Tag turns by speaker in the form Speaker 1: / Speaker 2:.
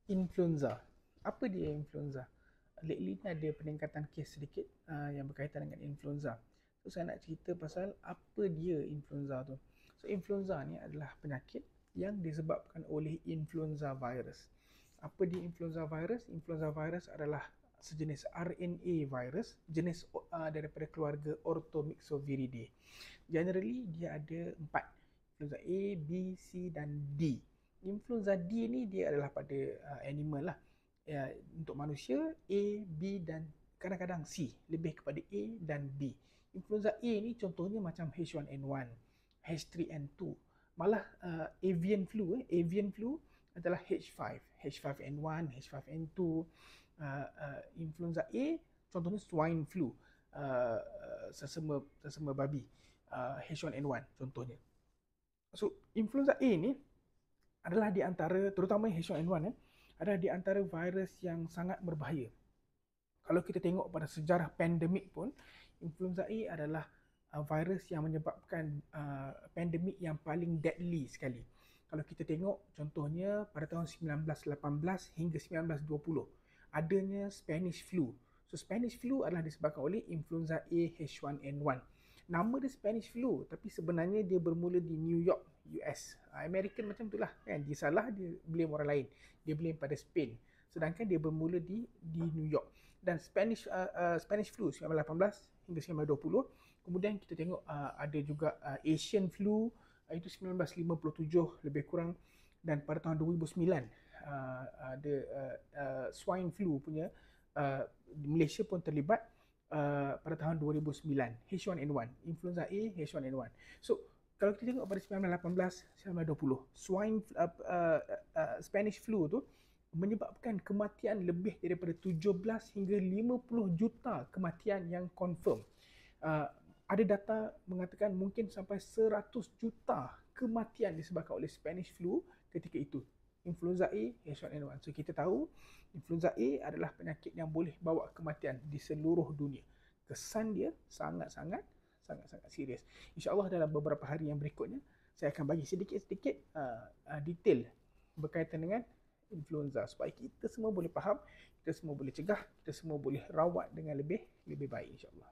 Speaker 1: Influenza. Apa dia influenza? Lately ni ada peningkatan kes sedikit yang berkaitan dengan influenza. So saya nak cerita pasal apa dia influenza tu. So influenza ni adalah penyakit yang disebabkan oleh influenza virus. Apa dia influenza virus? Influenza virus adalah sejenis RNA virus, jenis daripada keluarga Orthomyxoviridae. Generally dia ada 4. Influenza A, B, C dan D. Influenza D ni dia adalah pada animal lah. Untuk manusia A, B dan kadang-kadang C, lebih kepada A dan B. Influenza A ni contohnya macam H1N1, H3N2. Malah avian flu adalah H5, H5N1, H5N2. Influenza A contohnya swine flu, sesama babi, H1N1 contohnya. So influenza A ni adalah di antara, terutama H1N1 adalah di antara virus yang sangat berbahaya. Kalau kita tengok pada sejarah pandemik pun, influenza A adalah virus yang menyebabkan pandemik yang paling deadly sekali. Kalau kita tengok contohnya pada tahun 1918 hingga 1920, adanya Spanish flu. So Spanish flu adalah disebabkan oleh influenza A H1N1. Nama dia Spanish flu, tapi sebenarnya dia bermula di New York, US. American macam itulah kan. Dia salah, dia blame orang lain. Dia blame pada Spain. Sedangkan dia bermula di New York. Dan Spanish flu 1918 hingga 1920. Kemudian kita tengok ada juga Asian flu, itu 1957 lebih kurang. Dan pada tahun 2009 ada swine flu punya, Malaysia pun terlibat pada tahun 2009, H1N1, influenza A, H1N1. So kalau kita tengok pada 1918, 1920, Spanish flu tu menyebabkan kematian lebih daripada 17 hingga 50 juta kematian yang confirm. Ada data mengatakan mungkin sampai 100 juta kematian disebabkan oleh Spanish flu ketika itu. Influenza A, H1N1. So kita tahu influenza A adalah penyakit yang boleh bawa kematian di seluruh dunia. Kesan dia sangat-sangat serius. InsyaAllah dalam beberapa hari yang berikutnya saya akan bagi sedikit-sedikit detail berkaitan dengan influenza supaya kita semua boleh faham, kita semua boleh cegah, kita semua boleh rawat dengan lebih baik insyaAllah.